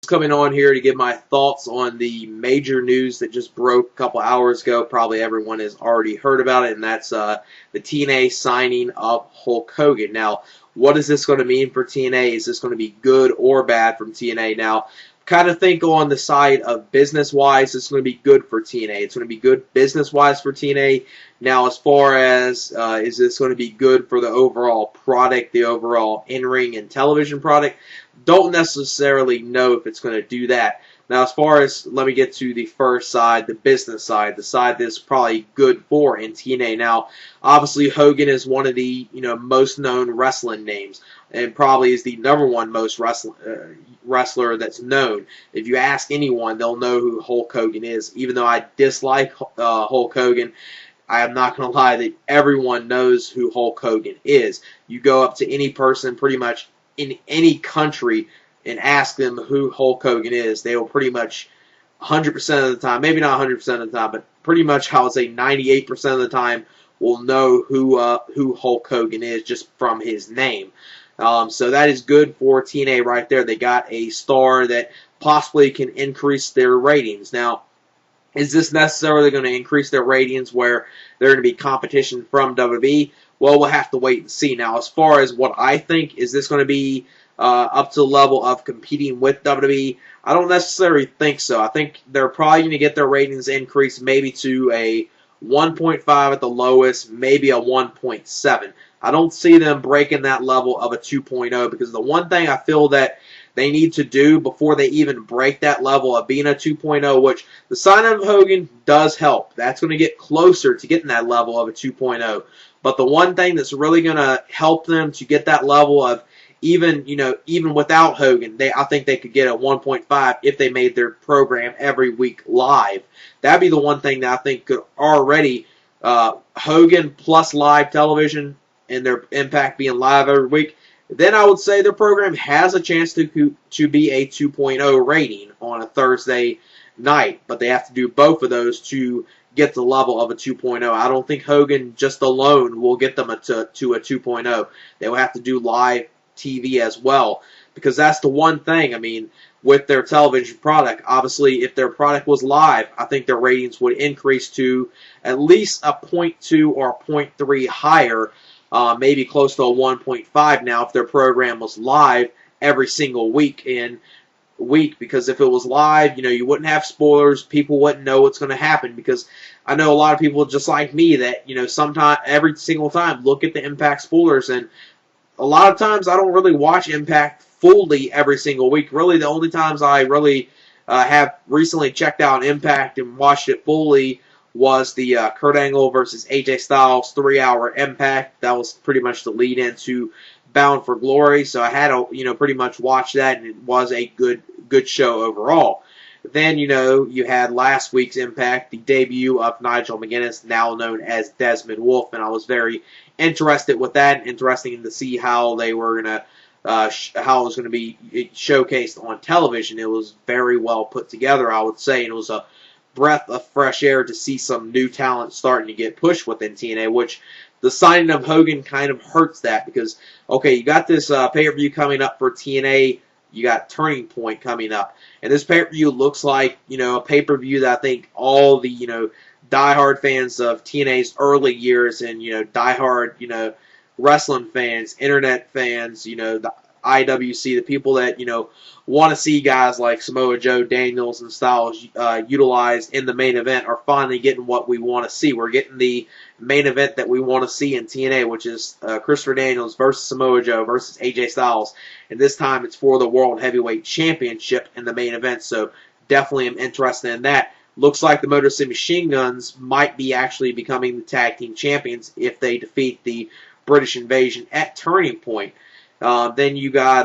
Coming on here to give my thoughts on the major news that just broke a couple hours ago. Probably everyone has already heard about it, and that's the TNA signing of Hulk Hogan. Now, what is this going to mean for TNA? Is this going to be good or bad from TNA? Now, kind of think on the side of business-wise, it's going to be good for TNA. It's going to be good business-wise for TNA. Now, as far as is this going to be good for the overall product, the overall in-ring and television product, don't necessarily know if it's going to do that. Now, as far as, let me get to the first side, the business side, the side that's probably good for in TNA. Now, obviously, Hogan is one of the most known wrestling names, and probably is the number one most wrestler that's known. If you ask anyone, they'll know who Hulk Hogan is. Even though I dislike Hulk Hogan, I am not going to lie that everyone knows who Hulk Hogan is. You go up to any person pretty much in any country and ask them who Hulk Hogan is, they will pretty much 100% of the time, maybe not 100% of the time, but pretty much I would say 98% of the time will know who Hulk Hogan is just from his name. So that is good for TNA right there. They got a star that possibly can increase their ratings. Now, is this necessarily going to increase their ratings where they're going to be competition from WWE? Well, we'll have to wait and see. Now, as far as what I think, is this going to be up to the level of competing with WWE? I don't necessarily think so. I think they're probably going to get their ratings increased maybe to a 1.5 at the lowest, maybe a 1.7. I don't see them breaking that level of a 2.0 because the one thing I feel that they need to do before they even break that level of being a 2.0, which the sign of Hogan does help. That's going to get closer to getting that level of a 2.0. But the one thing that's really going to help them to get that level of even without Hogan, I think they could get a 1.5 if they made their program every week live. That'd be the one thing that I think could already Hogan plus live television and their Impact being live every week. Then I would say their program has a chance to be a 2.0 rating on a Thursday night, but they have to do both of those to get the level of a 2.0. I don't think Hogan just alone will get them to a 2.0. They will have to do live TV as well, because that's the one thing, I mean, with their television product. Obviously, if their product was live, I think their ratings would increase to at least a 0.2 or a 0.3 higher, maybe close to a 1.5 now if their program was live every single week, because if it was live, you wouldn't have spoilers, people wouldn't know what's going to happen, because I know a lot of people just like me that, sometimes, every single time, look at the Impact spoilers, and a lot of times I don't really watch Impact fully every single week. Really, the only times I really have recently checked out Impact and watched it fully was the Kurt Angle versus AJ Styles 3-hour Impact. That was pretty much the lead into Bound for Glory, so I had to, pretty much watch that, and it was a good show overall. Then, you had last week's Impact, the debut of Nigel McGuinness, now known as Desmond Wolfe, and I was very interested with that, interesting to see how they were going to, how it was going to be showcased on television. It was very well put together, I would say, and it was a breath of fresh air to see some new talent starting to get pushed within TNA, which the signing of Hogan kind of hurts that, because, okay, you got this pay-per-view coming up for TNA, you got Turning Point coming up, and this pay-per-view looks like, a pay-per-view that I think all the, diehard fans of TNA's early years and, diehard, wrestling fans, internet fans, the IWC, the people that, want to see guys like Samoa Joe, Daniels, and Styles utilized in the main event are finally getting what we want to see. We're getting the main event that we want to see in TNA, which is Christopher Daniels versus Samoa Joe versus AJ Styles. And this time it's for the World Heavyweight Championship in the main event, so definitely am interested in that. Looks like the Motor City Machine Guns might be actually becoming the tag team champions if they defeat the British Invasion at Turning Point. Then you got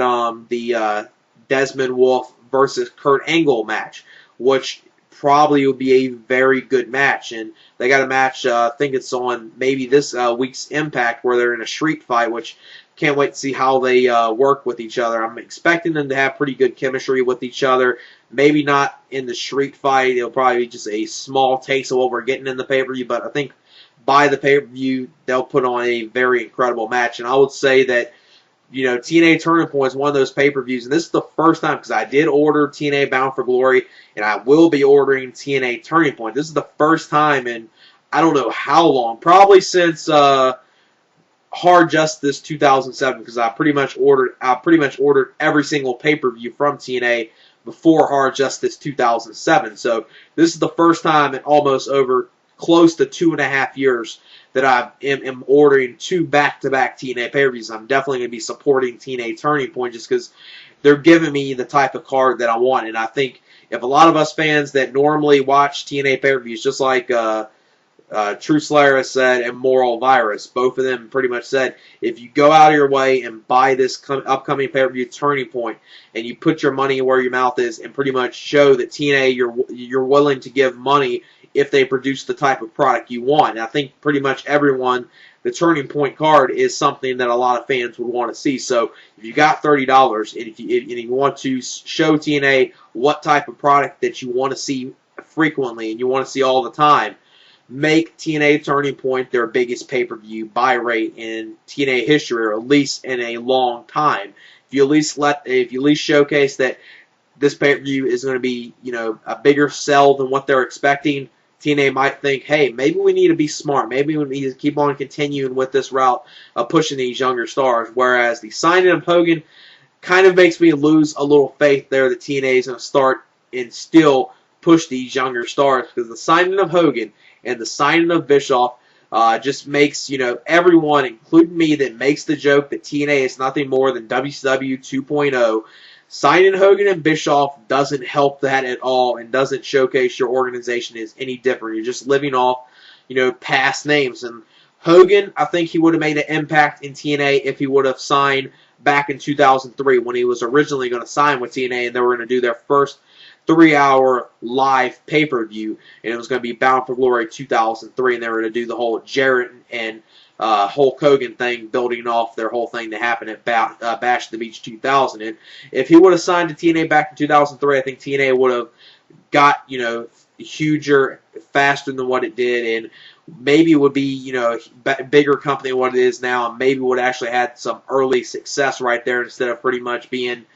the Desmond Wolfe versus Kurt Angle match, which probably will be a very good match. And they got a match, I think it's on maybe this week's Impact, where they're in a street fight, which can't wait to see how they work with each other. I'm expecting them to have pretty good chemistry with each other. Maybe not in the street fight. It'll probably be just a small taste of what we're getting in the pay-per-view, but I think by the pay-per-view, they'll put on a very incredible match. And I would say that you know, TNA Turning Point is one of those pay-per-views, and this is the first time, because I did order TNA Bound for Glory, and I will be ordering TNA Turning Point. This is the first time in, I don't know how long, probably since Hard Justice 2007, because I pretty much ordered every single pay-per-view from TNA before Hard Justice 2007. So this is the first time in almost over close to 2.5 years that I am ordering 2 back-to-back TNA pay-per-views. I'm definitely going to be supporting TNA Turning Point just because they're giving me the type of card that I want. And I think if a lot of us fans that normally watch TNA pay-per-views, just like True Slayer has said and Moral Virus, both of them pretty much said, if you go out of your way and buy this upcoming pay-per-view Turning Point, and you put your money where your mouth is and pretty much show that TNA you're willing to give money if they produce the type of product you want. And I think pretty much everyone, the Turning Point card is something that a lot of fans would want to see. So if you got $30 and if you want to show TNA what type of product that you want to see frequently and you want to see all the time, make TNA Turning Point their biggest pay-per-view buy rate in TNA history, or at least in a long time. If you at least showcase that this pay-per-view is going to be, you know, a bigger sell than what they're expecting, TNA might think, hey, maybe we need to be smart. Maybe we need to keep on continuing with this route of pushing these younger stars. Whereas the signing of Hogan kind of makes me lose a little faith there that TNA is going to start and still push these younger stars, because the signing of Hogan and the signing of Bischoff just makes, you know, everyone, including me, that makes the joke that TNA is nothing more than WCW 2.0. Signing Hogan and Bischoff doesn't help that at all and doesn't showcase your organization is any different. You're just living off, you know, past names. And Hogan, I think he would have made an impact in TNA if he would have signed back in 2003 when he was originally going to sign with TNA, and they were going to do their first 3-hour live pay-per-view, and it was going to be Bound for Glory 2003, and they were going to do the whole Jarrett and Hulk Hogan thing, building off their whole thing that happened at Bash at the Beach 2000. And if he would have signed to TNA back in 2003, I think TNA would have got, you know, huger faster than what it did, and maybe would be, you know, a bigger company than what it is now, and maybe would have actually had some early success right there instead of pretty much being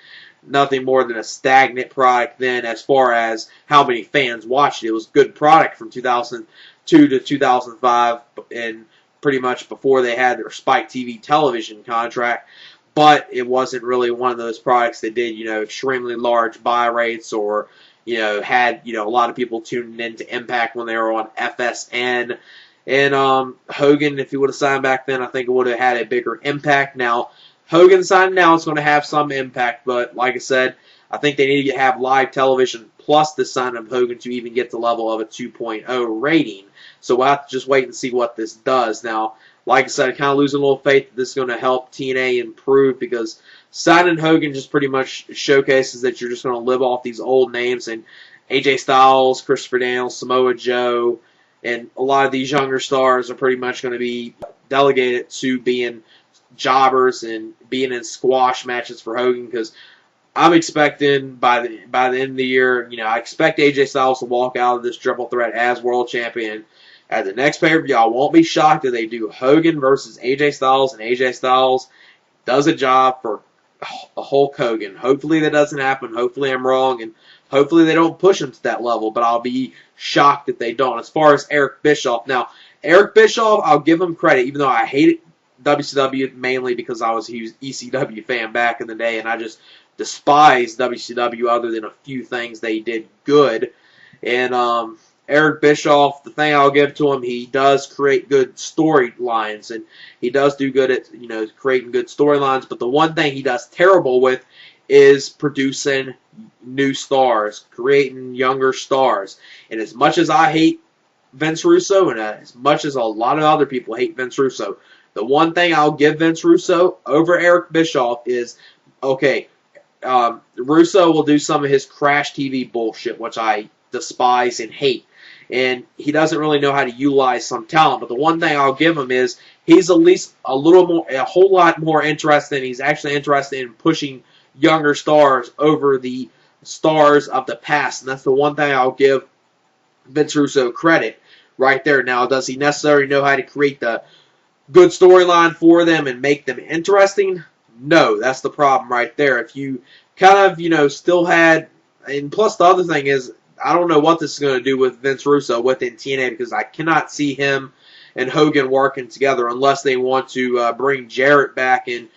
nothing more than a stagnant product then as far as how many fans watched it. It was a good product from 2002 to 2005 and pretty much before they had their Spike TV television contract, but it wasn't really one of those products that did, you know, extremely large buy rates or, you know, had, you know, a lot of people tuning into Impact when they were on FSN. And Hogan, if he would have signed back then, I think it would have had a bigger impact. Now, Hogan signing now is going to have some impact, but like I said, I think they need to have live television plus the sign of Hogan to even get the level of a 2.0 rating. So we'll have to just wait and see what this does. Now, like I said, I kind of lose a little faith that this is going to help TNA improve, because signing Hogan just pretty much showcases that you're just going to live off these old names, and AJ Styles, Christopher Daniels, Samoa Joe, and a lot of these younger stars are pretty much going to be delegated to being jobbers and being in squash matches for Hogan, because I'm expecting by the end of the year, you know, I expect AJ Styles to walk out of this triple threat as world champion. At the next pay-per-view, I won't be shocked if they do Hogan versus AJ Styles, and AJ Styles does a job for Hulk Hogan. Hopefully that doesn't happen. Hopefully I'm wrong, and hopefully they don't push him to that level, but I'll be shocked if they don't. As far as Eric Bischoff, now, Eric Bischoff, I'll give him credit, even though I hated WCW mainly because I was a huge ECW fan back in the day, and I just despised WCW other than a few things they did good. And Eric Bischoff, the thing I'll give to him, he does create good storylines, and he does do good at, you know, creating good storylines, but the one thing he does terrible with is producing new stars, creating younger stars. And as much as I hate Vince Russo, and as much as a lot of other people hate Vince Russo, the one thing I'll give Vince Russo over Eric Bischoff is, okay, Russo will do some of his Crash TV bullshit, which I despise and hate. And he doesn't really know how to utilize some talent. But the one thing I'll give him is he's at least a whole lot more interested. He's actually interested in pushing younger stars over the stars of the past. And that's the one thing I'll give Vince Russo credit right there. Now, does he necessarily know how to create the good storyline for them and make them interesting? No, that's the problem right there. If you kind of, still had, and plus the other thing is, I don't know what this is going to do with Vince Russo within TNA because I cannot see him and Hogan working together unless they want to bring Jarrett back and,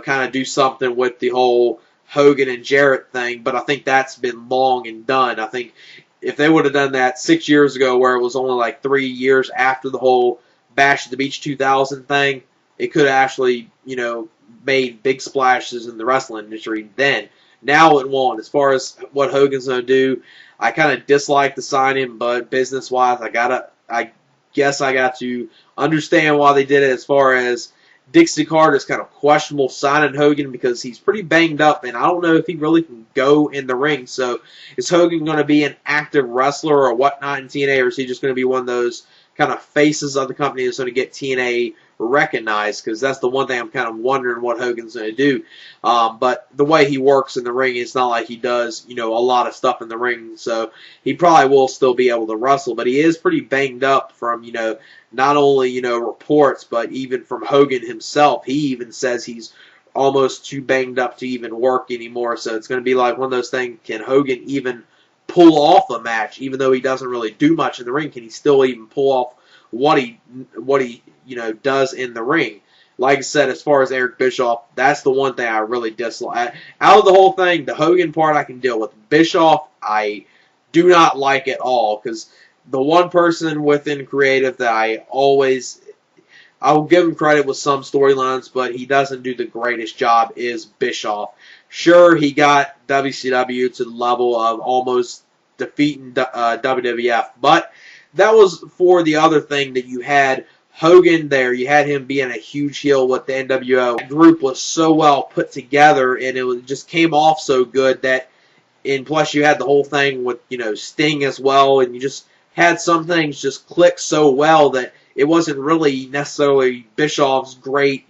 kind of do something with the whole Hogan and Jarrett thing. But I think that's been long and done. I think if they would have done that 6 years ago where it was only like 3 years after the whole Bash at the Beach 2000 thing, it could have actually, made big splashes in the wrestling industry then. Now it won't. As far as what Hogan's going to do, I kind of dislike the signing, but business-wise, I guess I got to understand why they did it. As far as Dixie Carter is kind of questionable signing Hogan because he's pretty banged up, and I don't know if he really can go in the ring. So is Hogan going to be an active wrestler or whatnot in TNA, or is he just going to be one of those kind of faces of the company that's going to get TNA recognized? Because that's the one thing I'm kind of wondering what Hogan's going to do. But the way he works in the ring, it's not like he does, a lot of stuff in the ring. So he probably will still be able to wrestle, but he is pretty banged up from, not only, reports, but even from Hogan himself. He even says he's almost too banged up to even work anymore. So it's going to be like one of those things, can Hogan even pull off a match, even though he doesn't really do much in the ring? Can he still even pull off what he does in the ring? Like I said, as far as Eric Bischoff, that's the one thing I really dislike. Out of the whole thing, the Hogan part I can deal with. Bischoff, I do not like at all, because the one person within creative that I'll give him credit with some storylines, but he doesn't do the greatest job, is Bischoff. Sure, he got WCW to the level of almost defeating WWF, but that was for the other thing that you had Hogan there. You had him being a huge heel with the NWO. That group was so well put together, and it just came off so good that, and plus you had the whole thing with, Sting as well, and you just had some things just click so well that it wasn't really necessarily Bischoff's great,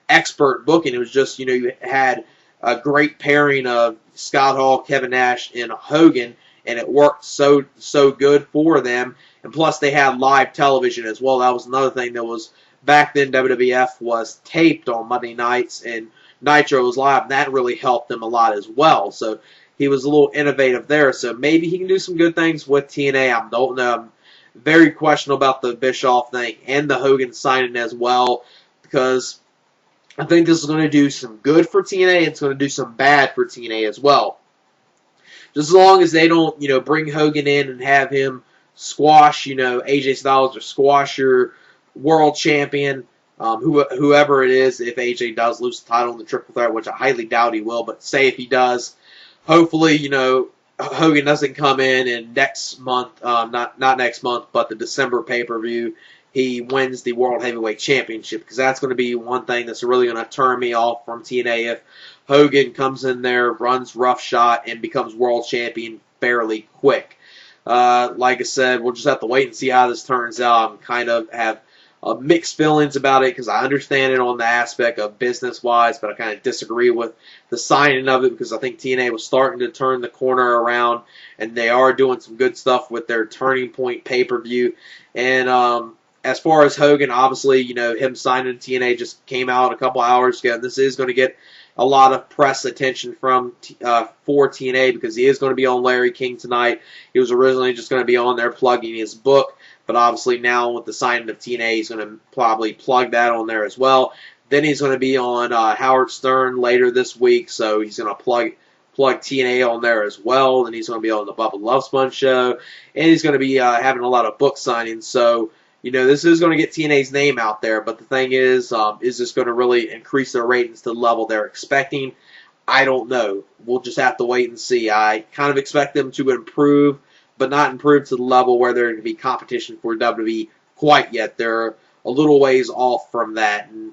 expert booking. It was just, you had a great pairing of Scott Hall, Kevin Nash, and Hogan, and it worked so good for them. And plus they had live television as well. That was another thing that was, back then WWF was taped on Monday nights and Nitro was live, and that really helped them a lot as well. So he was a little innovative there. So maybe he can do some good things with TNA. I don't know. I'm very questionable about the Bischoff thing and the Hogan signing as well, because I think this is going to do some good for TNA. It's going to do some bad for TNA as well. Just as long as they don't, bring Hogan in and have him squash, AJ Styles, or squash your world champion, whoever it is, if AJ does lose the title in the triple threat, which I highly doubt he will, but say if he does, hopefully, Hogan doesn't come in and next month, not next month, but the December pay-per-view, he wins the World Heavyweight Championship, because that's going to be one thing that's really going to turn me off from TNA if Hogan comes in there, runs roughshod, and becomes world champion fairly quick. Like I said, we'll just have to wait and see how this turns out. I'm kind of have mixed feelings about it, because I understand it on the aspect of business-wise, but I kind of disagree with the signing of it, because I think TNA was starting to turn the corner around, and they are doing some good stuff with their Turning Point pay-per-view. And as far as Hogan, obviously, him signing TNA just came out a couple hours ago, and this is going to get a lot of press attention for TNA, because he is going to be on Larry King tonight. He was originally just going to be on there plugging his book, but obviously now with the signing of TNA, he's going to probably plug that on there as well. Then he's going to be on Howard Stern later this week, so he's going to plug TNA on there as well. Then he's going to be on the Bubba Love Sponge show, and he's going to be having a lot of book signings. So this is going to get TNA's name out there, but the thing is this going to really increase their ratings to the level they're expecting? I don't know. We'll just have to wait and see. I kind of expect them to improve, but not improve to the level where they're going to be competition for WWE quite yet. They're a little ways off from that. And